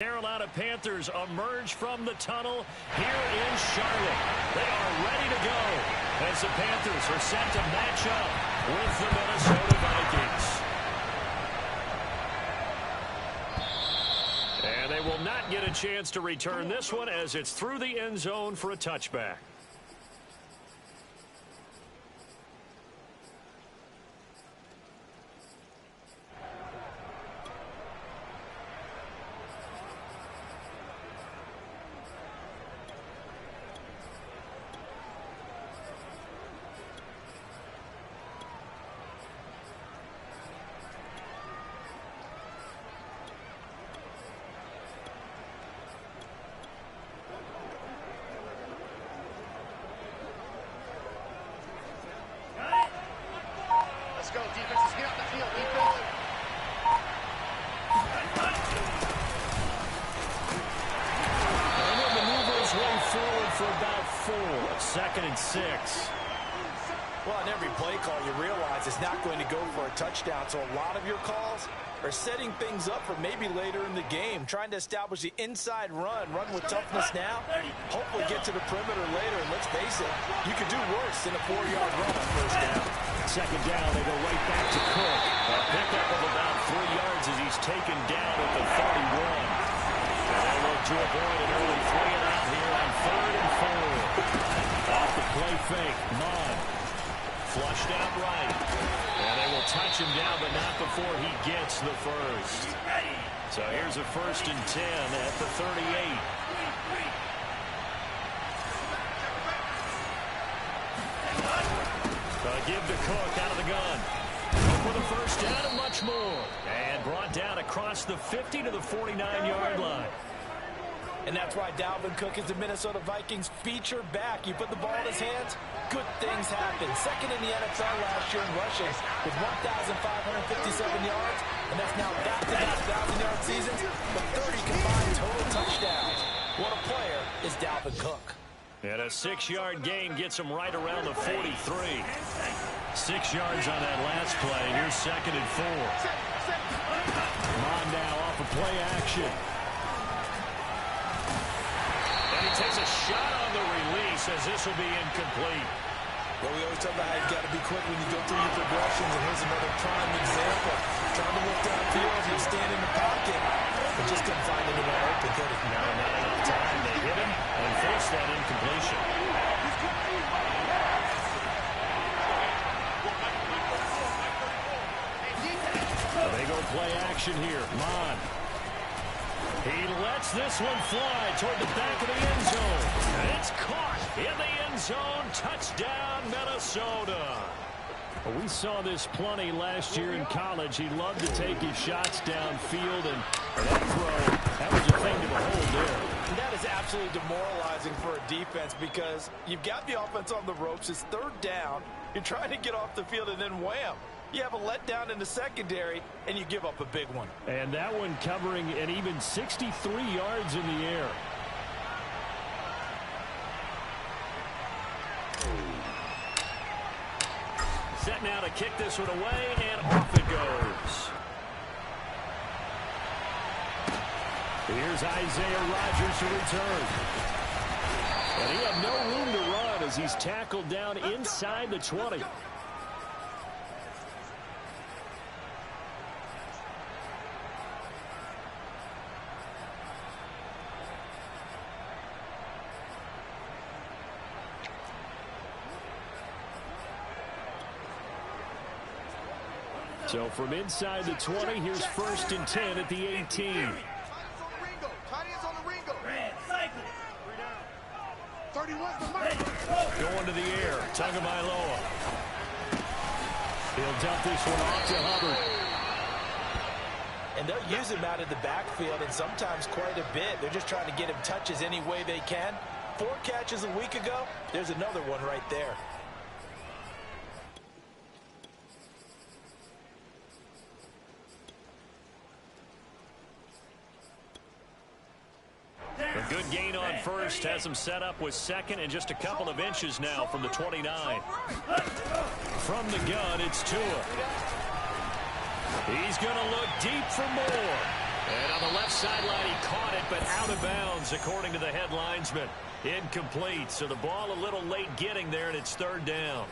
Carolina Panthers emerge from the tunnel here in Charlotte. They are ready to go as the Panthers are set to match up with the Minnesota Vikings. And they will not get a chance to return this one as it's through the end zone for a touchback. Second and 6. Well, on every play call, you realize it's not going to go for a touchdown. So a lot of your calls are setting things up for maybe later in the game, trying to establish the inside run with toughness now, hopefully get to the perimeter later. And let's face it, you could do worse than a 4-yard run on first down. Second down, they go right back to Cook. A pickup of about 3 yards as he's taken down at the 31. And they look to avoid an early 3-and-out here on 3rd and 4. Off the play fake, Munn. Flushed out right. And they will touch him down, but not before he gets the first. So here's a 1st and 10 at the 38. Give to Cook out of the gun. Cook with a first down and much more. And brought down across the 50 to the 49-yard line. And that's why Dalvin Cook is the Minnesota Vikings feature back. You put the ball in his hands, good things happen. Second in the NFL last year in rushing with 1,557 yards. And that's now back-to-back 1,000-yard seasons, but 30 combined total touchdowns. What a player is Dalvin Cook. And a 6-yard gain gets him right around the 43. 6 yards on that last play. Here's 2nd and 4. Mon now off of play action. And he takes a shot on the release as this will be incomplete. Well, we always talk about how you've got to be quick when you go through your progressions, and here's another prime example. Trying to look downfield, he'll stand in the pocket, but just couldn't find anyone open, could he? No, not enough time. They hit him and forced that incompletion. They go play action here. Mon. He lets this one fly toward the back of the end zone. And it's caught in the end zone. Touchdown, Minnesota. Well, we saw this plenty last year in college. He loved to take his shots downfield, and that throw, that was a thing to behold there. And that is absolutely demoralizing for a defense because you've got the offense on the ropes. It's 3rd down. You're trying to get off the field, and then wham. You have a letdown in the secondary, and you give up a big one. And that one covering an even 63 yards in the air. Set now to kick this one away, and off it goes. Here's Isaiah Rodgers to return. And he had no room to run as he's tackled down inside the 20. So from inside the 20, here's 1st and 10 at the 18. Going to the air, Tagovailoa. He'll dump this one off to Hubbard. And they'll use him out of the backfield, and sometimes quite a bit. They're just trying to get him touches any way they can. 4 catches a week ago, there's another one right there. A good gain on first, has him set up with 2nd and just a couple of inches now from the 29. From the gun, it's Tua. He's going to look deep for more. And on the left sideline, he caught it, but out of bounds, according to the head linesman. Incomplete, so the ball a little late getting there, and it's third down.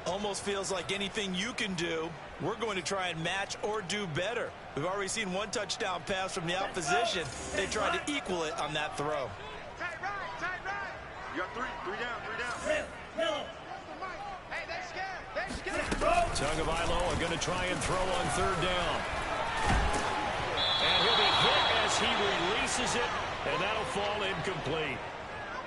Almost feels like anything you can do, we're going to try and match or do better. We've already seen one touchdown pass from the opposition. They tried to equal it on that throw. Tight right. You got three down. Hey, they're scared. Tagovailoa are going to try and throw on third down. And he'll be hit as he releases it, and that'll fall incomplete.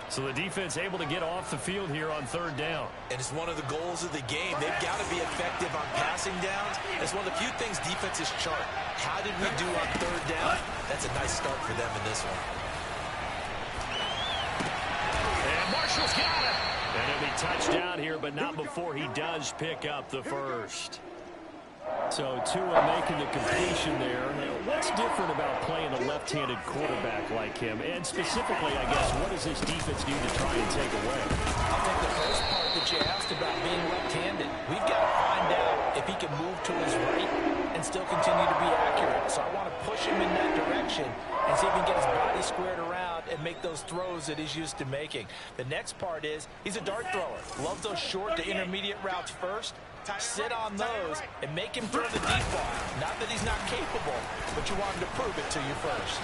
So the defense able to get off the field here on third down. And it's one of the goals of the game. They've got to be effective on passing downs. It's one of the few things defenses chart. How did we do on third down? That's a nice start for them in this one. And Marshall's got it. And it'll be touchdown here, but not before he does pick up the first. So Tua making the completion there. What's different about playing a left-handed quarterback like him? And specifically, I guess, what does this defense need to try and take away? I think the first part that you asked about being left-handed, we've got to find out if he can move to his right and still continue to be accurate. So I want to push him in that direction and see if he can get his body squared around and make those throws that he's used to making. The next part is he's a dart thrower. Loves those short to intermediate routes first. Sit on those and make him throw the deep ball. Not that he's not capable, but you want him to prove it to you first.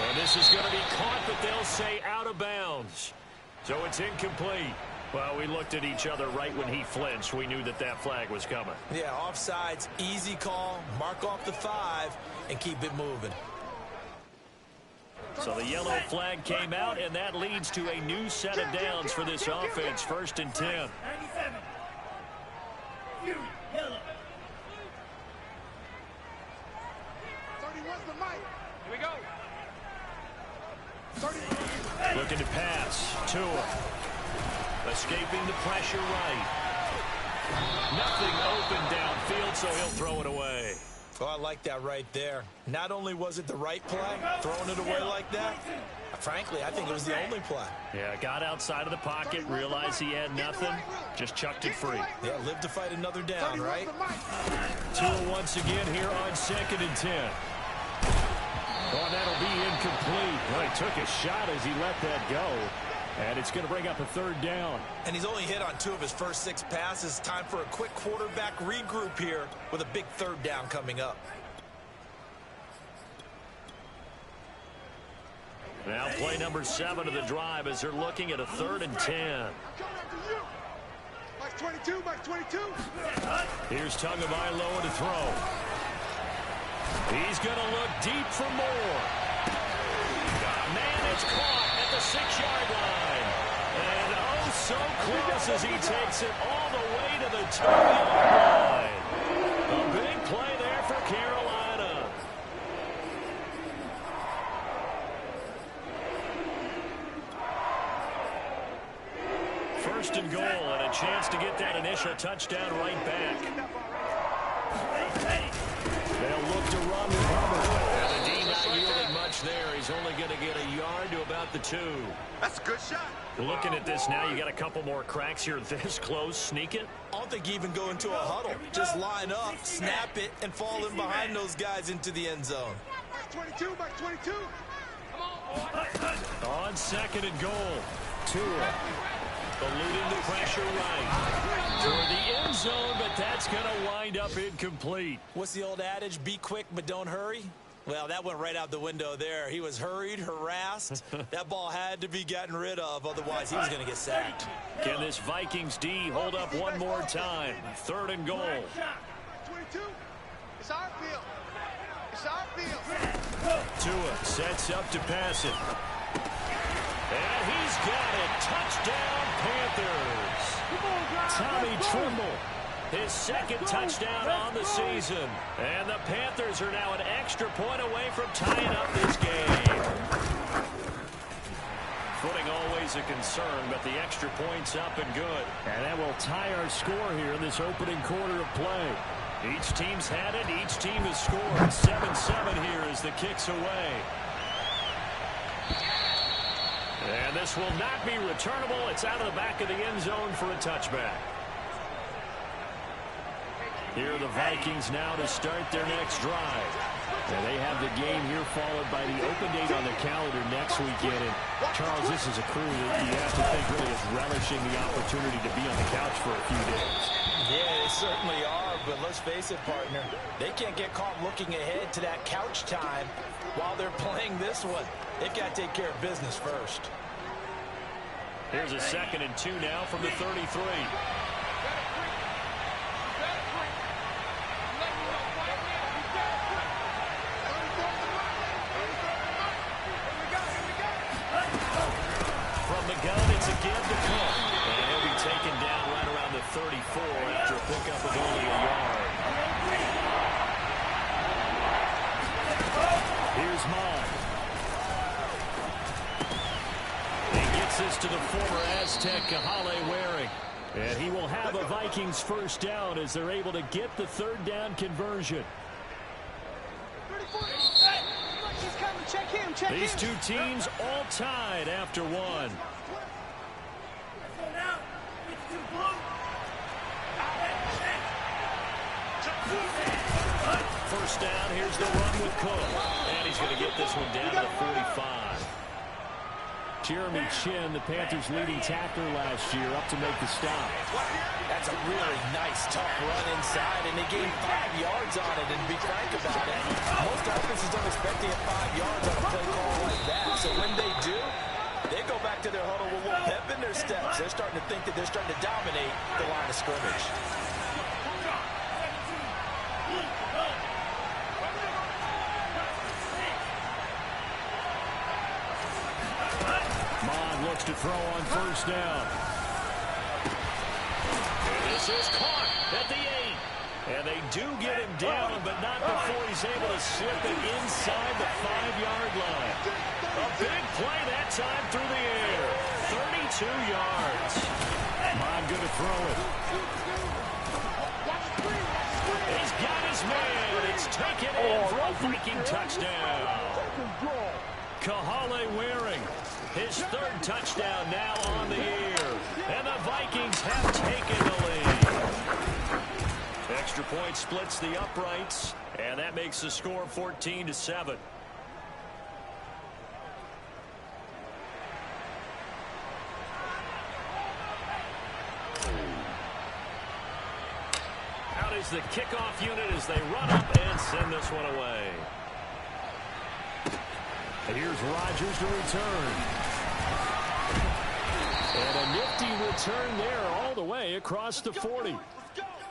And this is going to be caught, but they'll say out of bounds. So it's incomplete. Well, we looked at each other right when he flinched. We knew that that flag was coming. Yeah, offsides, easy call. Mark off the 5 and keep it moving. So the yellow flag came out, and that leads to a new set of downs for this offense. 1st and 10. 97. Yellow. 31's the mic. Here we go. 30. Looking to pass. Tua. Escaping the pressure right. Nothing open downfield, so he'll throw it away. Oh, I like that right there. Not only was it the right play, throwing it away like that, frankly, I think it was the only play. Yeah, got outside of the pocket, realized he had nothing, just chucked it free. Yeah, live to fight another down, right? Tua once again here on 2nd and 10. Oh, that'll be incomplete. Well, he took a shot as he let that go. And it's going to bring up a 3rd down. And he's only hit on 2 of his first 6 passes. Time for a quick quarterback regroup here with a big 3rd down coming up. Now play number 7 of the drive as they're looking at a 3rd and 10. Mike 22, Mike 22. Here's Tagovailoa to throw. He's going to look deep for more. Man, it's caught at the 6-yard line. And oh, so close as he takes it all the way to the 2-yard line. A big play there for Carolina. First and goal, and a chance to get that initial touchdown right back. They'll look to run with Hubbard. And the D not yielding much there. He's only going to get a yard to about the 2. That's a good shot. Looking at this now, you got a couple more cracks here this close. Sneak it. I don't think you even go into a huddle. Just line up, snap it, and fall in behind those guys into the end zone. Mike 22, Mike 22. On 2nd and goal. Tua eluding the pressure right toward the end zone, but that's going to wind up incomplete. What's the old adage? Be quick, but don't hurry. Well, that went right out the window there. He was hurried, harassed. That ball had to be gotten rid of, otherwise he was going to get sacked. Can this Vikings D hold up one more time? 3rd and goal. 22. It's our field. It's our field. Tua sets up to pass it. And he's got it. Touchdown, Panthers. Tommy Tremble, his 2nd touchdown on the season. And the Panthers are now an extra point away from tying up this game. Footing always a concern, but the extra point's up and good. And that will tie our score here in this opening quarter of play. Each team's had it. Each team has scored. 7-7 here as the kick's away. And this will not be returnable. It's out of the back of the end zone for a touchback. Here are the Vikings now to start their next drive. And they have the game here followed by the open date on the calendar next weekend. And Charles, this is a crew that you have to think really is relishing the opportunity to be on the couch for a few days. Yeah, they certainly are, but let's face it, partner. They can't get caught looking ahead to that couch time while they're playing this one. They've got to take care of business first. Here's a 2nd and 2 now from the 33. It's a give to Cook. And he'll be taken down right around the 34 after a pickup of only a yard. Here's Mond. He gets this to the former Aztec, Kahale Waring. And he will have a Vikings first down as they're able to get the 3rd down conversion. These two teams all tied after one. First down, here's the run with Cook. And he's going to get this one down to the 45. Jeremy Chin, the Panthers' leading tackler last year, up to make the stop. That's a really nice, tough run inside, and they gained 5 yards on it. And to be frank about it, most offenses don't expect to get 5 yards on a play call like that. So when they do, they go back to their huddle with a little pep in their steps. They're starting to think that they're starting to dominate the line of scrimmage. Looks to throw on first down. This is caught at the 8. And they do get him down, but not before he's able to slip it inside the 5-yard line. A big play that time through the air. 32 yards. Mond going to throw it. He's got his man. It's taken in for a Viking touchdown. Kahale Waring. His 3rd touchdown now on the year. And the Vikings have taken the lead. Extra point splits the uprights. And that makes the score 14-7. Out is the kickoff unit as they run up and send this one away. Here's Rodgers to return. And a nifty return there all the way across the 40.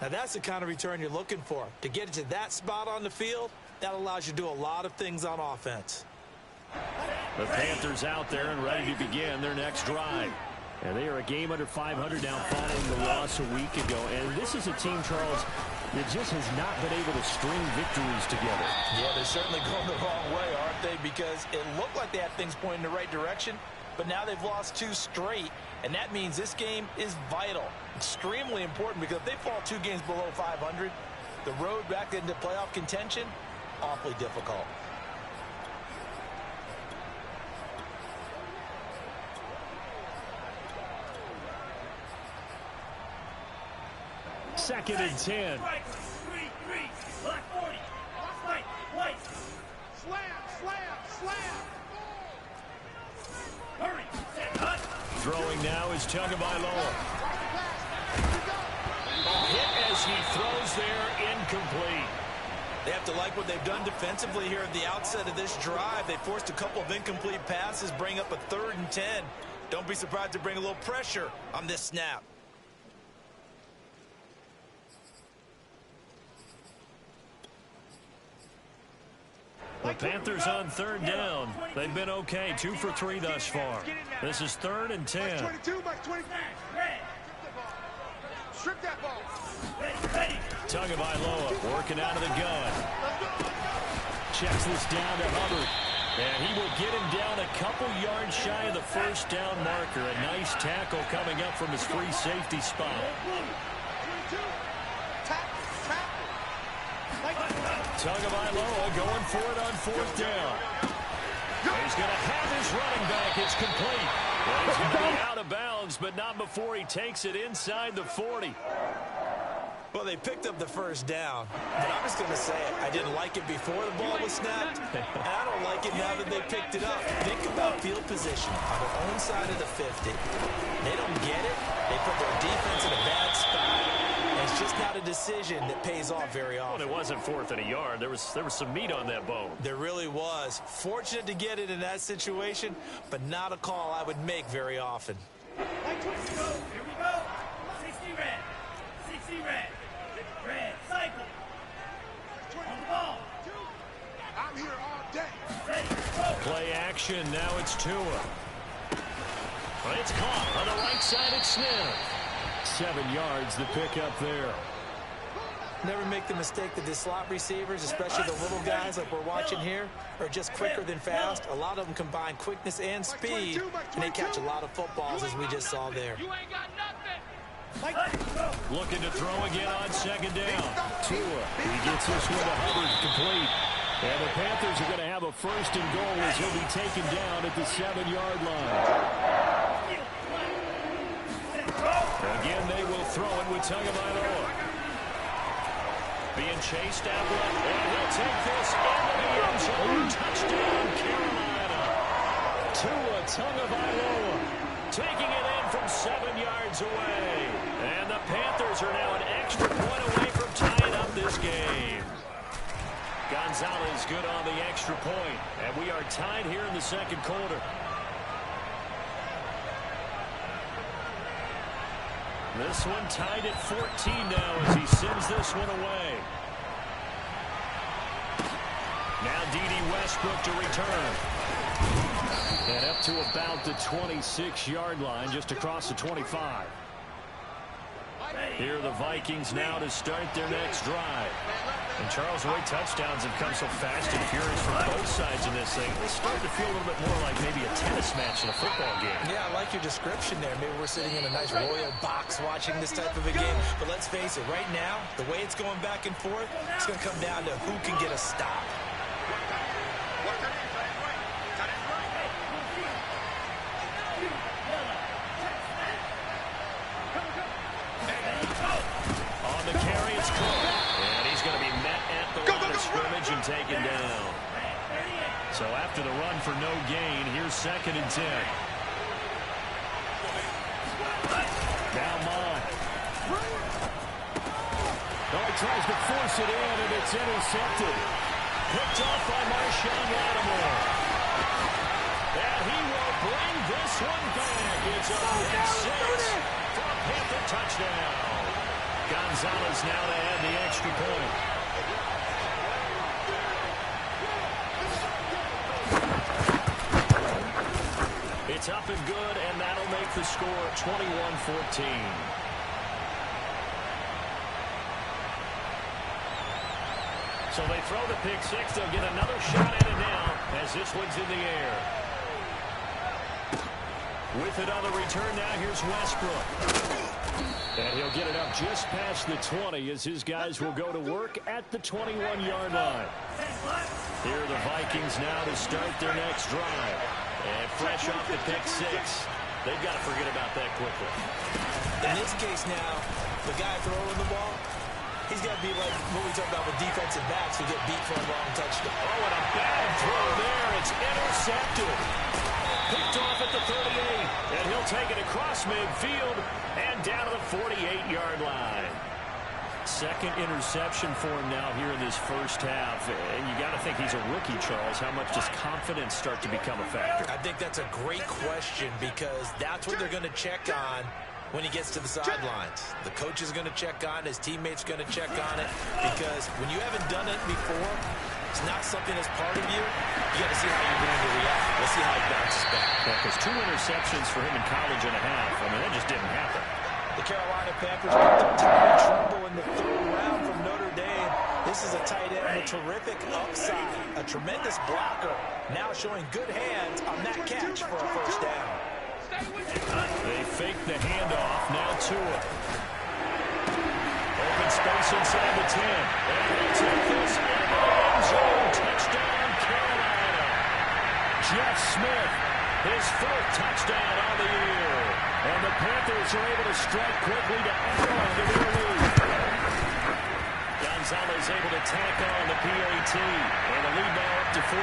Now that's the kind of return you're looking for. To get it to that spot on the field, that allows you to do a lot of things on offense. The Panthers out there and ready to begin their next drive. And they are a game under 500 now following the loss a week ago. And this is a team, Charles, that just has not been able to string victories together. Yeah, they're certainly going the wrong way, aren't they? Because it looked like they had things pointing in the right direction, but now they've lost 2 straight, and that means this game is vital. Extremely important, because if they fall 2 games below 500, the road back into playoff contention, awfully difficult. Second and 10. Throwing now is Tagovailoa. Hit as he throws there, incomplete. They have to like what they've done defensively here at the outset of this drive. They forced a couple of incomplete passes, bring up a 3rd and 10. Don't be surprised to bring a little pressure on this snap. The Panthers on 3rd down. They've been okay, 2 for 3 thus far. This is 3rd and 10. Strip that ball. Tagovailoa working out of the gun. Checks this down to Hubbard. And he will get him down a couple yards shy of the first down marker. A nice tackle coming up from his free safety spot. Tagovailoa going for it on 4th down. He's going to have his running back. It's complete. Well, he's going to be out of bounds, but not before he takes it inside the 40. Well, they picked up the first down, but I'm just going to say it. I didn't like it before the ball was snapped, and I don't like it now that they picked it up. Think about field position on their own side of the 50. They don't get it. They put their defense in a bad spot. And it's just not a decision that pays off very often. Well, it wasn't 4th and a yard. There was some meat on that bone. There really was. Fortunate to get it in that situation, but not a call I would make very often. Here we go. 60 red. 60 red. Red. Cycle. On the ball. I'm here all day. Ready. Go. Play action. Now it's Tua. But it's caught on the right side. It's Smith. 7 yards the pick up there. Never make the mistake that the slot receivers, especially the little guys like we're watching here, are just quicker than fast. A lot of them combine quickness and speed, and they catch a lot of footballs, as we just saw there. You ain't got nothing. Looking to throw again on 2nd down. Tua, he gets this one to Hubbard, complete. And the Panthers are going to have a 1st and goal as he'll be taken down at the 7-yard line. Again, they will throw it with Tagovailoa. Being chased out left, and he'll take this into the end zone. Touchdown, Carolina. Tua Tagovailoa taking it in from 7 yards away. And the Panthers are now an extra point away from tying up this game. Gonzalez good on the extra point, and we are tied here in the 2nd quarter. This one tied at 14 now as he sends this one away. Now D.D. Westbrook to return. And up to about the 26-yard line, just across the 25. Here are the Vikings now to start their next drive. And Charles, the way touchdowns have come so fast and furious from both sides in this thing, it's starting to feel a little bit more like maybe a tennis match in a football game. Yeah, I like your description there. Maybe we're sitting in a nice royal box watching this type of a game. But let's face it, right now, the way it's going back and forth, it's going to come down to who can get a stop. On the carry, it's Cook. And he's going to be met at the line of scrimmage and taken down. So after the run for no gain, here's 2nd and 10. Now Mott. Oh, he tries to force it in, and it's intercepted. Picked off by Marshawn Lattimore. And he will bring this one back. It's a pick 6 for a Panther touchdown. Gonzalez now to add the extra point. It's up and good, and that'll make the score 21-14. So they throw the pick 6. They'll get another shot at it now as this one's in the air. With it on the return now, here's Westbrook. And he'll get it up just past the 20 as his guys will go to work at the 21-yard line. Here are the Vikings now to start their next drive. And fresh off the pick 6, they've got to forget about that quickly. In this case now, the guy throwing the ball, he's got to be like what we talk about with defensive backs who get beat for a long touchdown. Oh, and a bad throw there. It's intercepted. Picked off at the 38, and he'll take it across midfield and down to the 48-yard line. 2nd interception for him now here in this first half. And you got to think he's a rookie, Charles. How much does confidence start to become a factor? I think that's a great question because that's what they're going to check on when he gets to the sidelines. The coach is going to check on it. His teammates are going to check on it because when you haven't done it before, it's not something that's part of you. You got to see how you're going to react. Let's see how he bounces back. Yeah, because 2 interceptions for him in college and a half. I mean, that just didn't happen. The Carolina Panthers picked up Tyree Tremble in the 3rd round from Notre Dame. This is a tight end with terrific upside, a tremendous blocker, now showing good hands on that catch for a 1st down. They fake the handoff. Now Tua. Open space inside the 10. And he'll take this into the end zone. Touchdown, Carolina. Jeff Smith, his 4th touchdown on the year. And the Panthers are able to strike quickly to add on to their lead. Gonzalez able to tack on the PAT. And the lead now up to 14.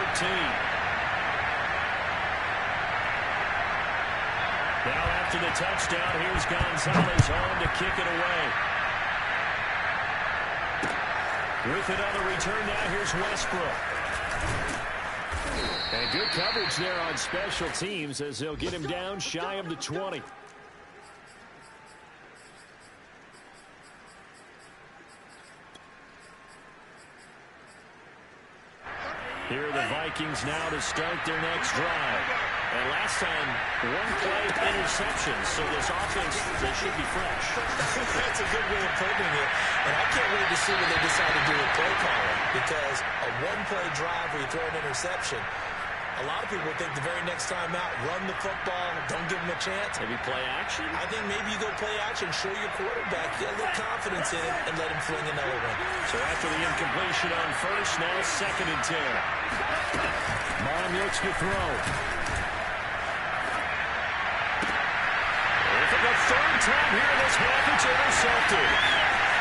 Now after the touchdown, here's Gonzalez on to kick it away. With it on the return now, here's Westbrook. And good coverage there on special teams as they'll get him down shy of the 20. Here are the Vikings now to start their next drive. And last time, one play interception, so this offense, they should be fresh. That's a good way of putting it. And I can't wait to see what they decide to do with play calling, because a one-play drive where you throw an interception, a lot of people think the very next time out, run the football, don't give them a chance. Maybe play action? I think maybe you go play action, show your quarterback, get a little confidence in it, and let him fling another one. So after the incompletion on first, now 2nd and 10. Mom looks to throw. For the third time here in this half, it's intercepted.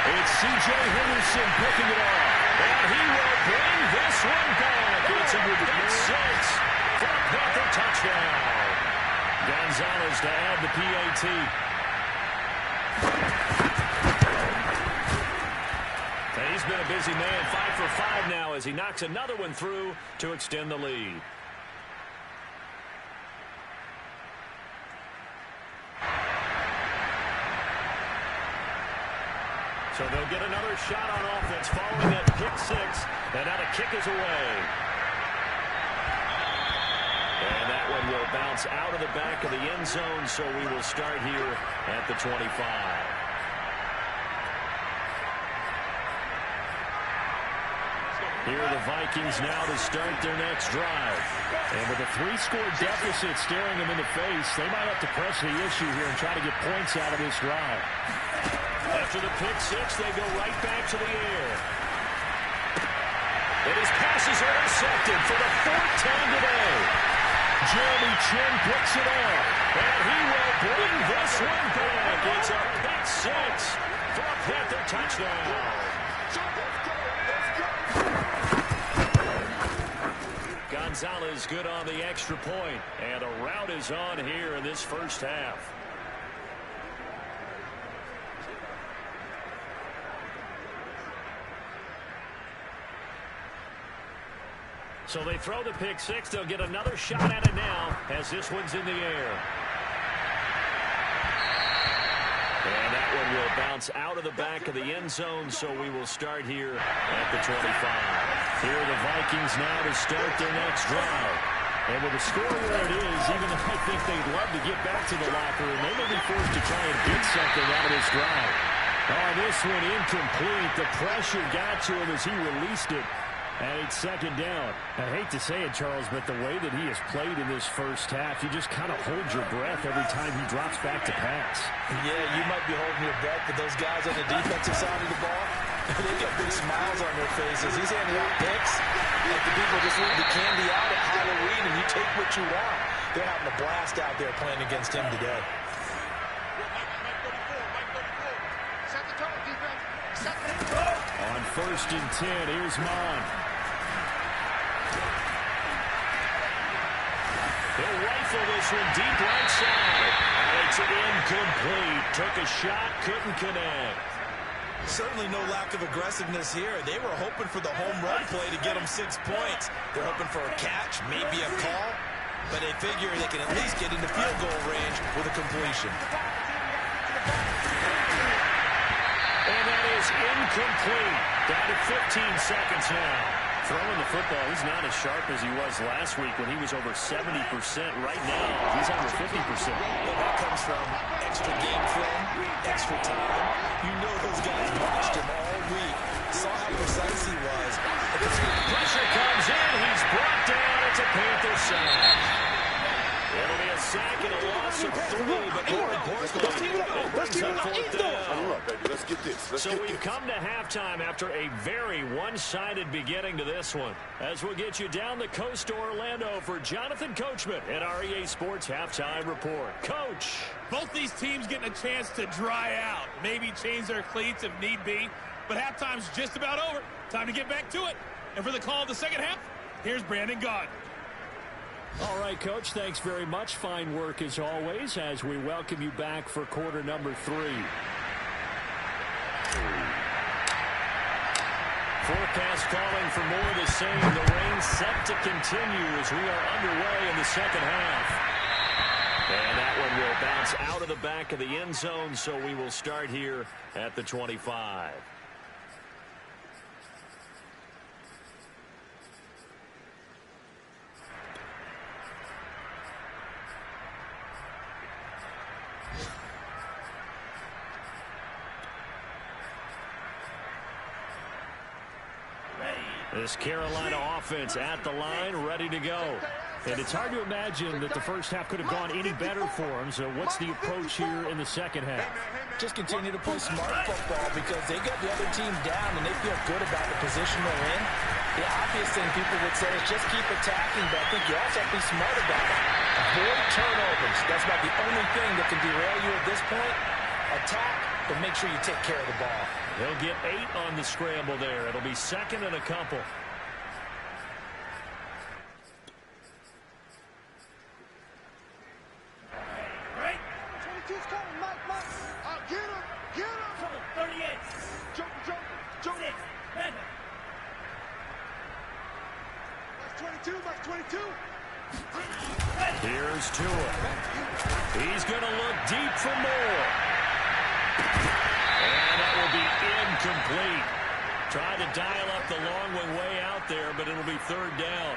It's C.J. Henderson picking it off. And he will bring this one back. It's a pick six for a Panther touchdown. Gonzalez to add the PAT. And he's been a busy man, 5 for 5 now as he knocks another one through to extend the lead. So they'll get another shot on offense following that pick six. And now the kick is away. And that one will bounce out of the back of the end zone, so we will start here at the 25. Here are the Vikings now to start their next drive. And with a 3-score deficit staring them in the face, they might have to press the issue here and try to get points out of this drive. After the pick six, they go right back to the air. And his pass is intercepted for the 4th time today. Jeremy Chin picks it up. And he will bring this one back. It's a pick six for a Panther touchdown. Gonzalez good on the extra point. And a rout is on here in this first half. So they throw the pick six. They'll get another shot at it now as this one's in the air. And that one will bounce out of the back of the end zone, so we will start here at the 25. Here are the Vikings now to start their next drive. And with the score where it is, even though I think they'd love to get back to the locker room, they may be forced to try and get something out of this drive. Oh, this one incomplete. The pressure got to him as he released it. And it's 2nd down. I hate to say it, Charles, but the way that he has played in this first half, you just kind of hold your breath every time he drops back to pass. Yeah, you might be holding your breath, but those guys on the defensive side of the ball, they got big smiles on their faces. He's handing out picks like the people just leave the candy out at Halloween, and you take what you want. They're having a blast out there playing against him today. On 1st and 10, here's Mon. He'll rifle this one deep right side. And it's incomplete. Took a shot, couldn't connect. Certainly no lack of aggressiveness here. They were hoping for the home run play to get them 6 points. They're hoping for a catch, maybe a call, but they figure they can at least get into field goal range with a completion. And that is incomplete. Down to 15 seconds now. Throwing the football, he's not as sharp as he was last week when he was over 70%. Right now, he's under 50%. Well, that comes from extra game film, extra time. You know those guys watched him all week, saw how precise he was. Pressure comes in. He's brought down. It's a Panther sack. It'll be a sack and a loss of 3, but more importantly, it brings up 4th down. Let's get this. So we've come to halftime after a very one-sided beginning to this one. As we'll get you down the coast to Orlando for Jonathan Coachman at REA Sports Halftime Report. Coach. Both these teams getting a chance to dry out, maybe change their cleats if need be. but halftime's just about over. Time to get back to it. And for the call of the second half, here's Brandon Gaudin. All right, Coach, thanks very much. Fine work as always as we welcome you back for quarter number 3. Forecast calling for more of the same. The rain set to continue as we are underway in the second half. And that one will bounce out of the back of the end zone, so we will start here at the 25. This Carolina offense at the line, ready to go. And it's hard to imagine that the first half could have gone any better for them. So what's the approach here in the second half? Just continue to play smart football because they got the other team down and they feel good about the position they're in. The obvious thing people would say is just keep attacking, but I think you also have to be smart about it. Avoid turnovers. That's about the only thing that can derail you at this point. Attack, but make sure you take care of the ball. He'll get 8 on the scramble there. It'll be second and a couple. Right. 22's coming, Mike. Get him. Trouble, 38. Jump. 6. Madden. That's 22. Here's Tua. He's going to look deep for more. And that will be incomplete. Tried to dial up the long way out there, but it'll be third down.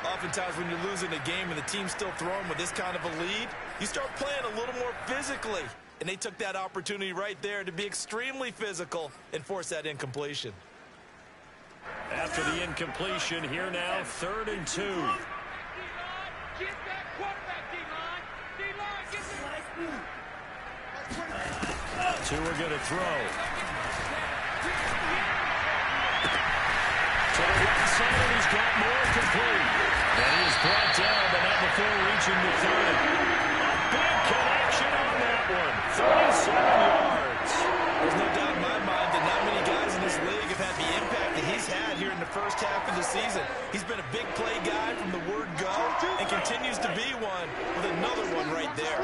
Oftentimes when you're losing a game and the team's still throwing with this kind of a lead, you start playing a little more physically. And they took that opportunity right there to be extremely physical and force that incompletion. After the incompletion, here now, 3rd and 2. Get that quarterback, D-line. Get the Tua going to throw. To the right side, and he's got more complete. And he is brought down, but not before reaching the 30. A big connection on that one. 37 yards. There's no doubt in my mind that not many guys in this league have had the impact that he's had here in the first half of the season. He's been a big play guy from the word go and continues to be one with another one right there.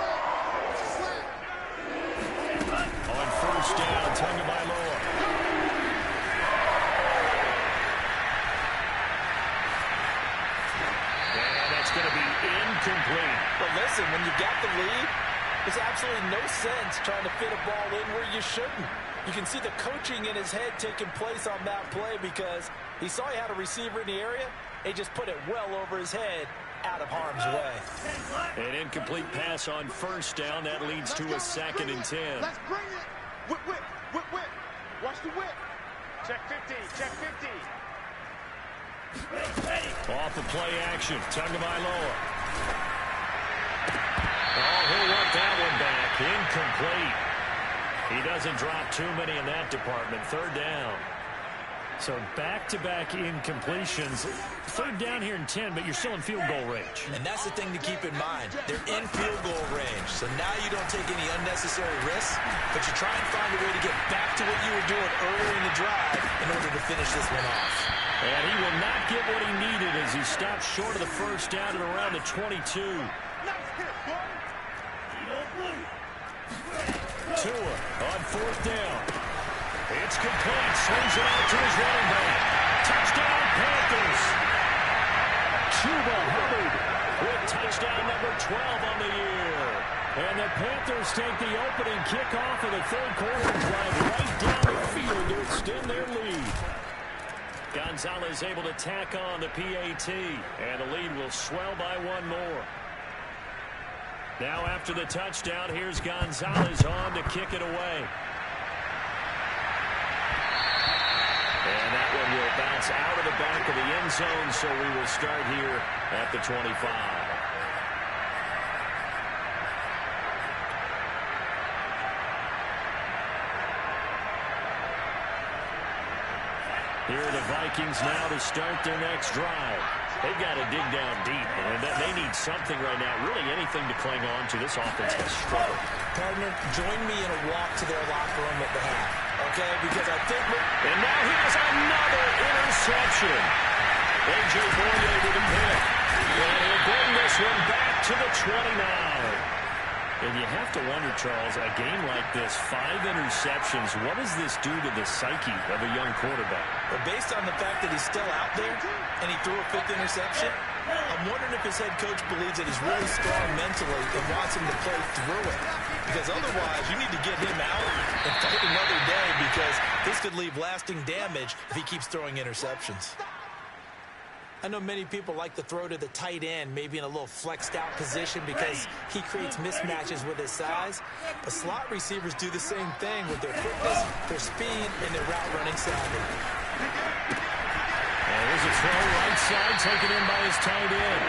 On first down, Tagovailoa. And that's going to be incomplete. But listen, when you got the lead, there's absolutely no sense trying to fit a ball in where you shouldn't. You can see the coaching in his head taking place on that play because he saw he had a receiver in the area. He just put it well over his head out of harm's way. An incomplete pass on first down. That leads to a 2nd and 10. Let's bring it. Whip. Watch the whip. Check 50. Off the play action, Tagovailoa. Oh, he'll work that one back. Incomplete. He doesn't drop too many in that department. 3rd down. So back-to-back incompletions. 3rd down here in 10, but you're still in field goal range. And that's the thing to keep in mind. They're in field goal range. So now you don't take any unnecessary risks, but you try and find a way to get back to what you were doing earlier in the drive in order to finish this one off. And he will not get what he needed as he stopped short of the first down at around the 22. Tua on 4th down. It's complete. Swings it out to his running back. Touchdown, Panthers. Chuba Hubbard with touchdown number 12 on the year. And the Panthers take the opening kickoff of the 3rd quarter and drive right down the field to extend their lead. Gonzalez able to tack on the PAT, and the lead will swell by 1 more. Now after the touchdown, here's Gonzalez on to kick it away. And that one will bounce out of the back of the end zone, so we will start here at the 25. Here are the Vikings now to start their next drive. They've got to dig down deep, and they need something right now, really anything to cling on to. This offense has struggled. Partner, join me in a walk to their locker room at the half. okay? Because I think... And now he has another interception. A.J. Boye with a pick. And he'll bring this one back to the 29. And you have to wonder, Charles, a game like this, 5 interceptions, what does this do to the psyche of a young quarterback? But based on the fact that he's still out there and he threw a 5th interception, I'm wondering if his head coach believes that he's really strong mentally and wants him to play through it. Because otherwise, you need to get him out and fight another day, because this could leave lasting damage if he keeps throwing interceptions. I know many people like to throw to the tight end, maybe in a little flexed out position because he creates mismatches with his size. But slot receivers do the same thing with their quickness, their speed, and their route running savvy. And here's a throw right side taken in by his tight end.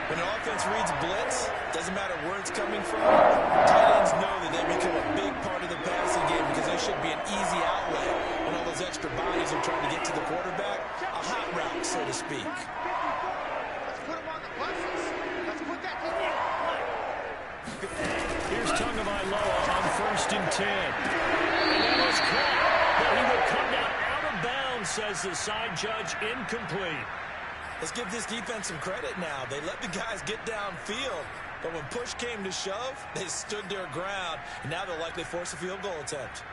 When an offense reads blitz, doesn't matter where it's coming from, tight ends know that they become a big part of the passing game because they should be an easy outlet when all those extra bodies are trying to get to the quarterback. A hot route, so to speak. Let's put him on the buses. Let's put that Here's Tagovailoa on 1st and 10. And that was caught. But he will come down out of bounds, says the side judge, incomplete. Let's give this defense some credit now. They let the guys get downfield, but when push came to shove, they stood their ground, and now they'll likely force a field goal attempt.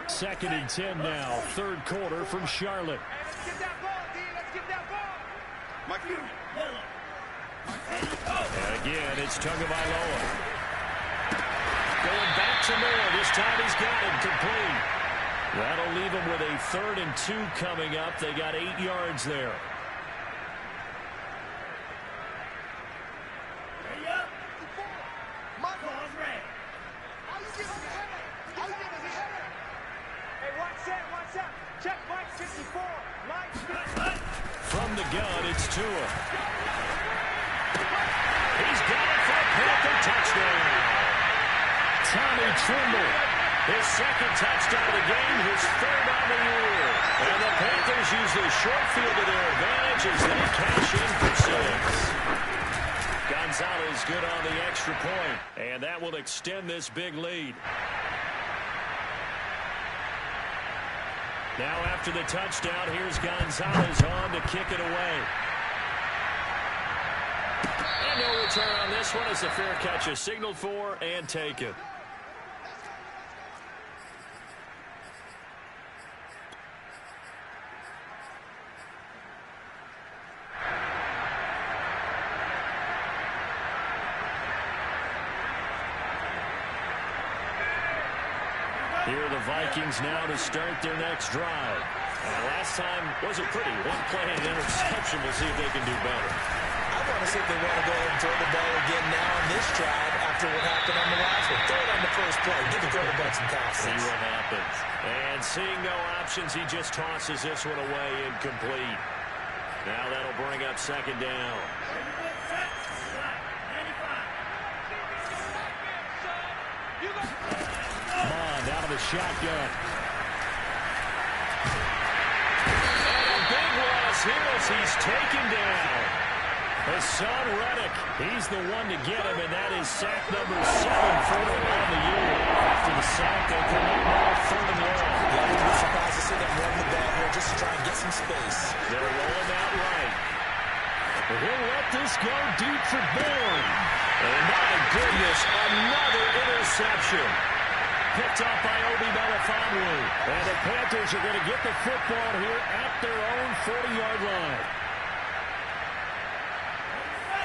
2nd and 10 now, 3rd quarter from Charlotte. Let's get that ball, D. Let's get that ball. And again, it's Tagovailoa. Going back to Moore. This time he's got it complete. That'll leave him with a 3rd and 2 coming up. They got 8 yards there. Ready up. Ball's ready. Hey, watch that. Check Mike 64. Mike. From the gun, it's Tua. He's got it for a Panther touchdown. Tommy Tremble, his 2nd touchdown of the game, his 3rd on the year. And the Panthers use the short field to their advantage as they cash in for 6. Gonzalez good on the extra point, and that will extend this big lead. Now after the touchdown, here's Gonzalez on to kick it away. And no return on this one as the fair catch is signaled for and taken. Here are the Vikings now to start their next drive. Last time wasn't pretty. One play and interception. We'll see if they can do better. I want to see if they want to go ahead and throw the ball again now on this drive after what happened on the last one. Throw it on the first play. Give the quarterback some confidence. See what happens. And seeing no options, he just tosses this one away incomplete. Now that'll bring up 2nd down. Mond out of the shotgun. And a big loss here as he's taken down. Hassan Reddick, he's the one to get him, and that is sack number 7 for him on the year. After the sack, they come out now 3rd and 1. Yeah, I wouldn't be surprised to see them run the ball here just to try and get some space. They're rolling out right. He'll let this go deep for Bourne. And my goodness, another interception. Picked up by Obi Melifonwu. And the Panthers are going to get the football here at their own 40-yard line.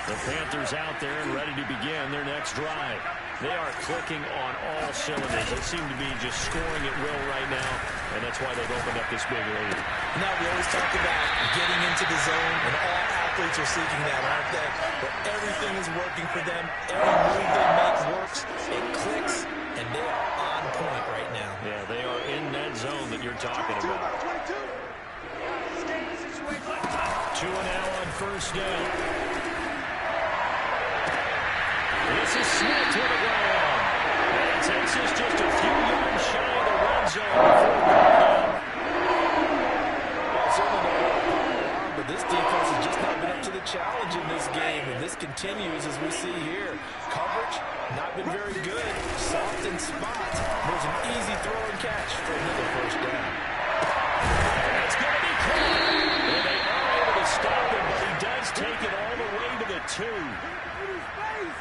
The Panthers out there and ready to begin their next drive. They are clicking on all cylinders. They seem to be just scoring at will right now, and that's why they've opened up this big lead. Now, we always talk about getting into the zone, and all athletes are seeking that, aren't they? But everything is working for them. Every move they make works. It clicks, and they are on point right now. Yeah, they are in that zone that you're talking about. Tua now on 1st down. This is Smith with a run. And it takes us just a few yards shy of the red zone before we go down. Well, certainly they're but this defense has just not been able up to the challenge in this game, and this continues as we see here. Coverage, not been very good. Soft in spots. There's an easy throw and catch for another first down. It's going to be caught. And they are able to stop him, but he does take it all the way to the 2.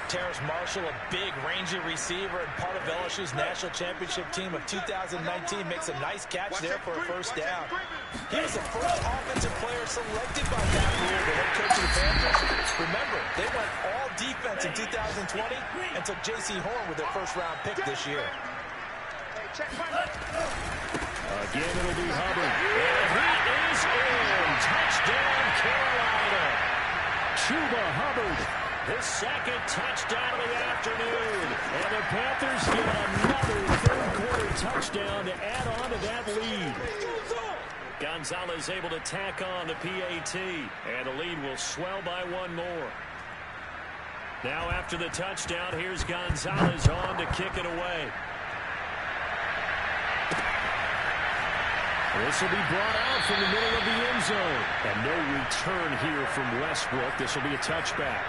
Terrace Marshall, a big, rangy receiver and part of LSU's national championship team of 2019, makes a nice catch there for a first down. He was the first offensive player selected by Matt Rhule, the head coach of the Panthers. Remember, they went all defense in 2020 and took J.C. Horn with their first-round pick this year. Again, it'll be Hubbard. And he is in. Touchdown, Carolina. Chuba Hubbard. His second touchdown of the afternoon. And the Panthers get another third-quarter touchdown to add on to that lead. Gonzalez able to tack on the PAT. And the lead will swell by one more. Now after the touchdown, here's Gonzalez on to kick it away. This will be brought out from the middle of the end zone. And no return here from Westbrook. This will be a touchback.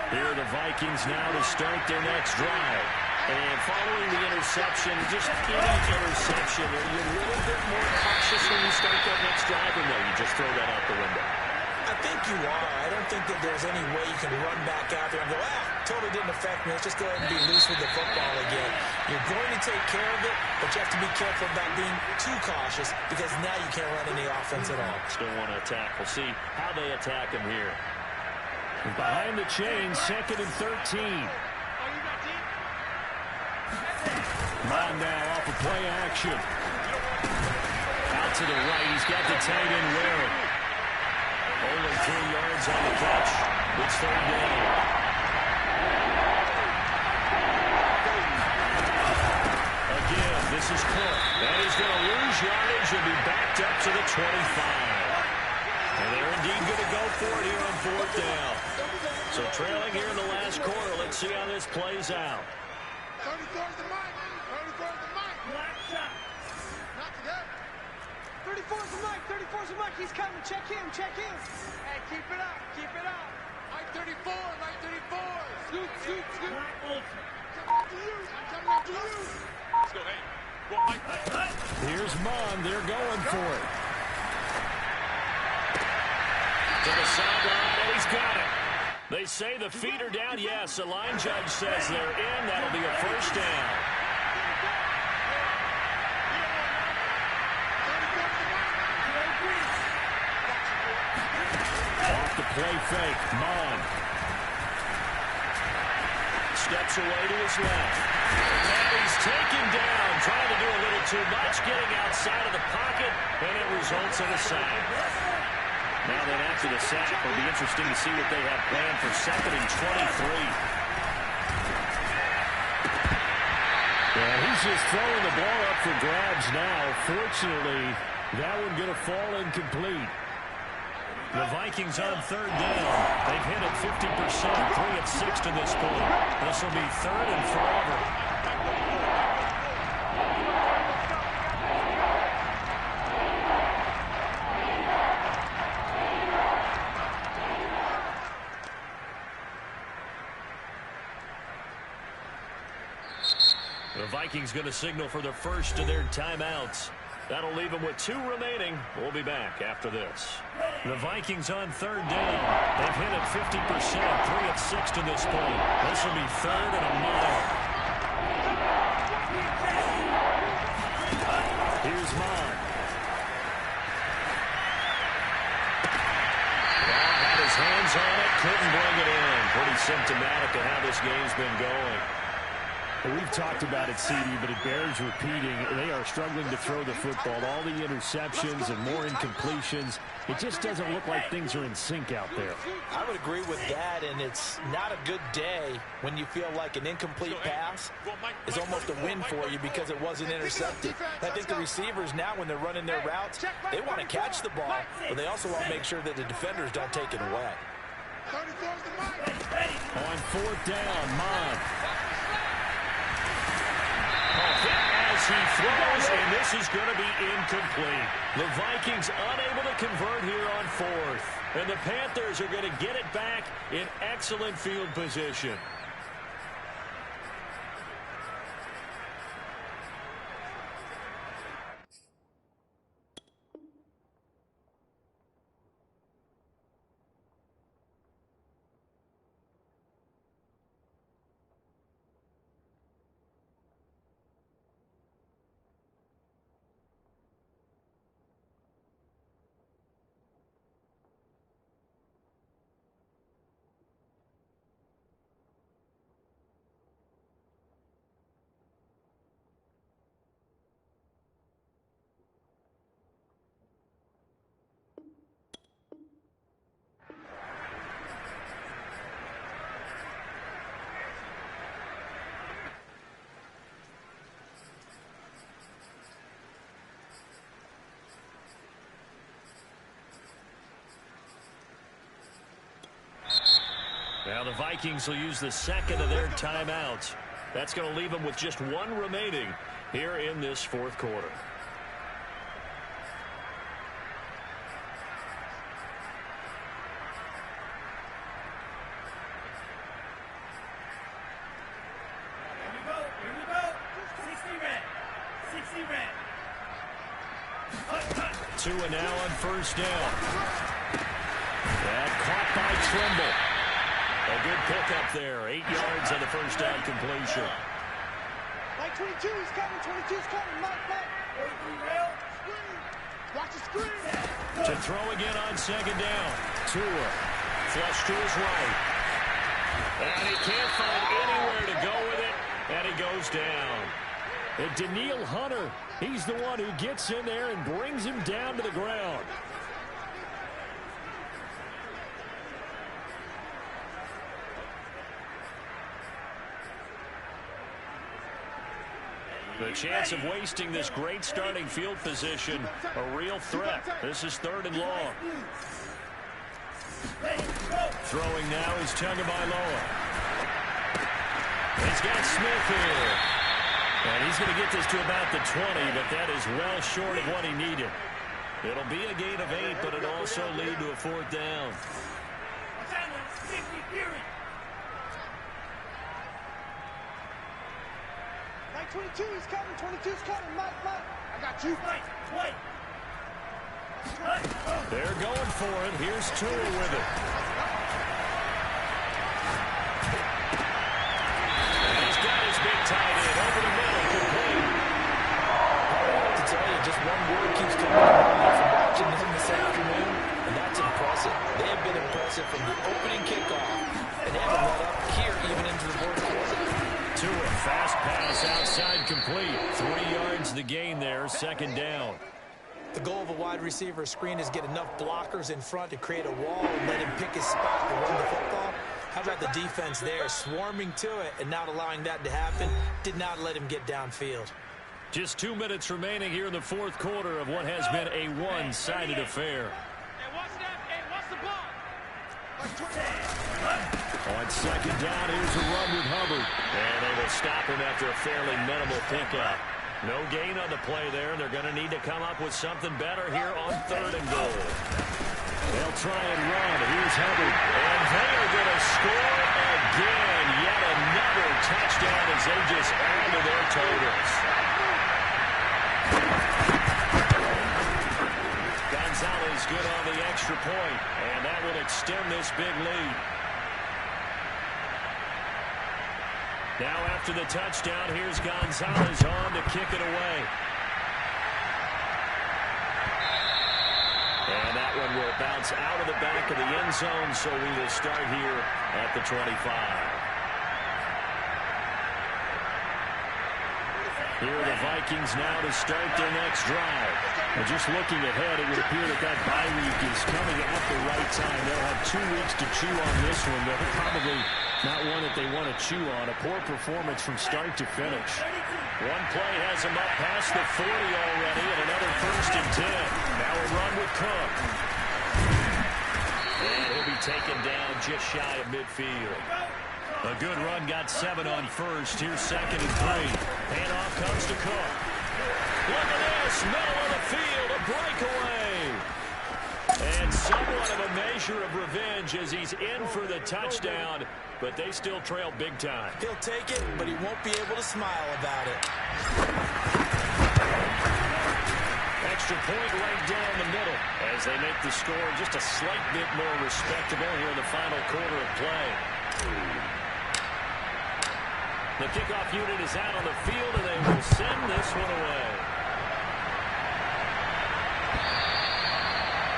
Here are the Vikings now to start their next drive. And following the interception, just any interception, are you a little bit more cautious when you start that next drive, or no, you just throw that out the window? I think you are. I don't think that there's any way you can run back out there and go, totally didn't affect me. Let's just go ahead and be loose with the football again. You're going to take care of it, but you have to be careful about being too cautious because now you can't run any offense at all. Still want to attack. We'll see how they attack him here. Behind the chain, 2nd and 13. Line now off of play action. Out to the right. He's got the tight end Ware. Only 3 yards on the catch. It's third down. Again, this is Cook. And he's going to lose yardage and be backed up to the 25. And they're indeed going to go for it here on fourth down. So trailing here in the last quarter. Let's see how this plays out. 34's the mic. 34's the mic. Not together. 34's the mic. 34's the mic. He's coming. Check him. Check him. Hey, keep it up. Keep it up. Mike 34. Mike 34. Scoot, scoot, scoot. Coming after you. I'm coming after you. Let's go. Hey. Go, Mike. Here's Mond. They're going for it. To the sideline, and he's got it. They say the feet are down. Yes, the line judge says they're in. That'll be a first down. Off the play fake. Mond. Steps away to his left. And he's taken down, trying to do a little too much, getting outside of the pocket, and it results in a sack. Now then, after the sack, it'll be interesting to see what they have planned for 2nd and 23. Yeah, he's just throwing the ball up for grabs now. Fortunately, that one going to fall incomplete. The Vikings on third down. They've hit it 50%, 3 of 6 to this point. This will be 3rd and forever. The Vikings going to signal for the first of their timeouts. That'll leave them with 2 remaining. We'll be back after this. The Vikings on third down. They've hit it 50%, 3 of 6 to this point. This will be 3rd and a mile. Here's Mond. Had his hands on it, couldn't bring it in. Pretty symptomatic of how this game's been going. We've talked about it, CD, but it bears repeating. They are struggling to throw the football. All the interceptions and more incompletions. It just doesn't look like things are in sync out there. I would agree with that, and it's not a good day when you feel like an incomplete pass is almost a win for you because it wasn't intercepted. I think the receivers now, when they're running their routes, they want to catch the ball, but they also want to make sure that the defenders don't take it away. On fourth down, Mond. This is going to be incomplete. The Vikings unable to convert here on fourth. And the Panthers are going to get it back in excellent field position. Now the Vikings will use the second of their timeouts. That's going to leave them with just one remaining here in this fourth quarter. Here we go. 60 red. 60 red. Two and now on first down. That caught by Trimble. A good pickup there. 8 yards on the first down completion. Like 22, he's coming. 22's coming. Mike. 43 rail. Watch the screen. To throw again on second down. Tua. Flush to his right. And he can't find anywhere to go with it. And he goes down. And Daniil Hunter, he's the one who gets in there and brings him down to the ground. The chance of wasting this great starting field position, a real threat. This is third and long. Throwing now is Tagovailoa. He's got Smith here. And he's going to get this to about the 20, but that is well short of what he needed. It'll be a gain of 8, but it'll also lead to a fourth down. Like 22, he's coming. 22's coming. Mike. I got you. Mike. They're going for it. Here's Tua with it. And he's got his big tight end over the middle, complete. Hard to tell you, just one word keeps coming to mind from watching them this afternoon, and that's impressive. They have been impressive from the opening kickoff, and they haven't let up here even into the fourth quarter. Tua, fast pass outside, complete. 3 yards the gain there, second down. The goal of a wide receiver screen is get enough blockers in front to create a wall and let him pick his spot to run the football. How about the defense there, swarming to it and not allowing that to happen? Did not let him get downfield. Just 2 minutes remaining here in the fourth quarter of what has been a one-sided affair. What's the ball? On second down, here's a run with Hubbard. And they will stop him after a fairly minimal pickup. No gain on the play there. They're going to need to come up with something better here on third and goal. They'll try and run. Here's Hubbard. And they are going to score again. Yet another touchdown as they just add to their totals. Gonzalez good on the extra point, and that will extend this big lead. Now after the touchdown, here's Gonzalez on to kick it away. And that one will bounce out of the back of the end zone, so we will start here at the 25. Here are the Vikings now to start their next drive. And just looking ahead, it would appear that bye week is coming at the right time. They'll have 2 weeks to chew on this one. They're probably not one that they want to chew on. A poor performance from start to finish. One play has them up past the 40 already, and another first and 10. Now a run with Cook. And he'll be taken down just shy of midfield. A good run, got 7 on first. Here's second and 3. Handoff comes to Cook. Look at this. Across middle of the field, a breakaway. And somewhat of a measure of revenge as he's in for the touchdown, but they still trail big time. He'll take it, but he won't be able to smile about it. Extra point right down the middle as they make the score just a slight bit more respectable here in the final quarter of play. The kickoff unit is out on the field, and they will send this one away.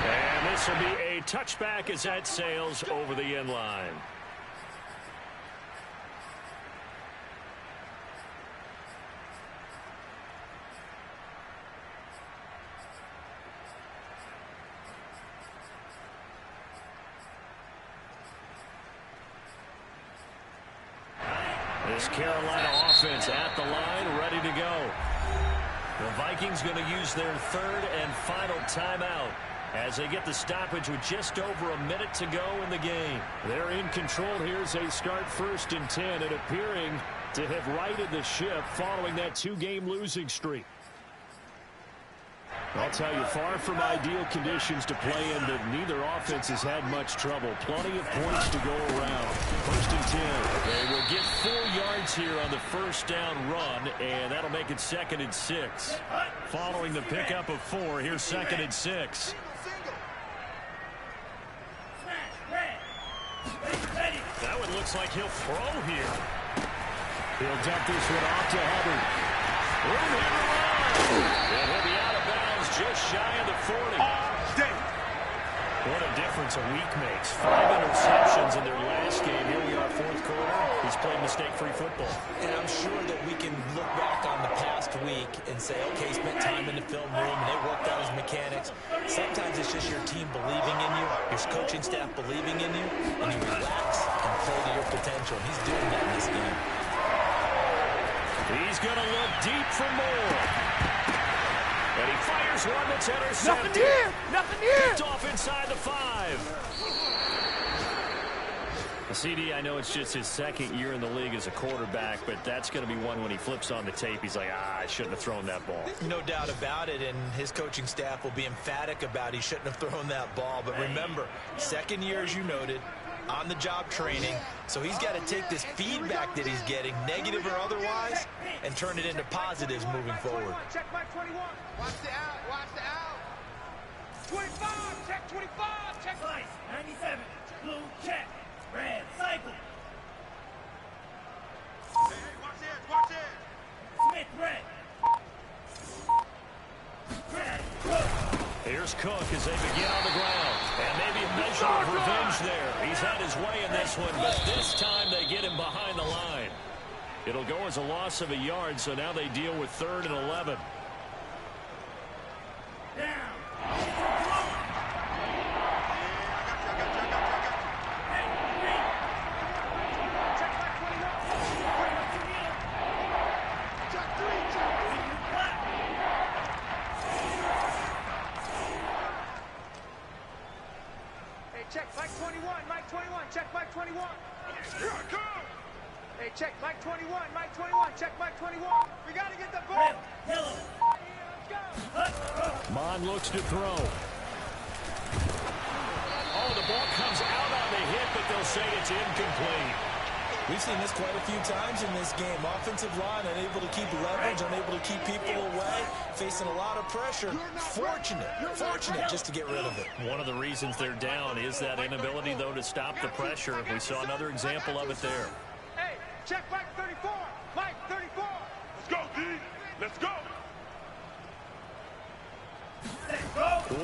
And this will be a touchback as that sails over the end line. This Carolina offense at the line, ready to go. The Vikings going to use their third and final timeout as they get the stoppage with just over a minute to go in the game. They're in control here as they start 1st and 10 and appearing to have righted the ship following that 2-game losing streak. I'll tell you, far from ideal conditions to play in, but neither offense has had much trouble. Plenty of points to go around. 1st and 10. They will get 4 yards here on the first down run, and that'll make it 2nd and 6. Following the pickup of 4, here's 2nd and 6. That one looks like he'll throw here. He'll dump this one off to Hubbard. Room here to run. And he'll be out of bounds just shy of the 40. What a difference a week makes. 5 interceptions in their last game. Here we are, 4th quarter. He's played mistake-free football. And I'm sure that we can look back on the past week and say, okay, he spent time in the film room and they worked out his mechanics. Sometimes it's just your team believing in you, your coaching staff believing in you, and you relax and play to your potential. And he's doing that in this game. He's going to look deep for more. And he fires one that's intercepted. Nothing here! Nothing here! Picked off inside the 5. CD, I know it's just his 2nd year in the league as a quarterback, but that's going to be one when he flips on the tape. He's like, I shouldn't have thrown that ball. No doubt about it, and his coaching staff will be emphatic about he shouldn't have thrown that ball. But remember, 2nd year, as you noted, on-the-job training, so he's got to take this feedback that he's getting, negative or otherwise, and turn it into positives moving forward. Check my 21. Watch the out. Watch the out. 25. Check 25. Check. Slice. 97. Blue. Check. Red. Cycle. Hey, watch this. Watch this. Smith. Red. Red. Here's Cook as they begin on the ground. And maybe a measure of revenge there. He's had his way in this one, but this time they get him behind the line. It'll go as a loss of a yard, so now they deal with 3rd and 11. Check Mike 21, Mike 21, check Mike 21. Here I come. Hey, check Mike 21, Mike 21, check Mike 21. We got to get the ball. Yellow. Let's go. Mon looks to throw. Oh, the ball comes out on the hit, but they'll say it's incomplete. We've seen this quite a few times in this game. Offensive line unable to keep leverage, unable to keep people away, facing a lot of pressure. Fortunate just to get rid of it. One of the reasons they're down is that inability, though, to stop the pressure. We saw another example of it there. Hey, check Mike 34. Mike 34. Let's go, D. Let's go.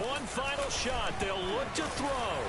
One final shot. They'll look to throw.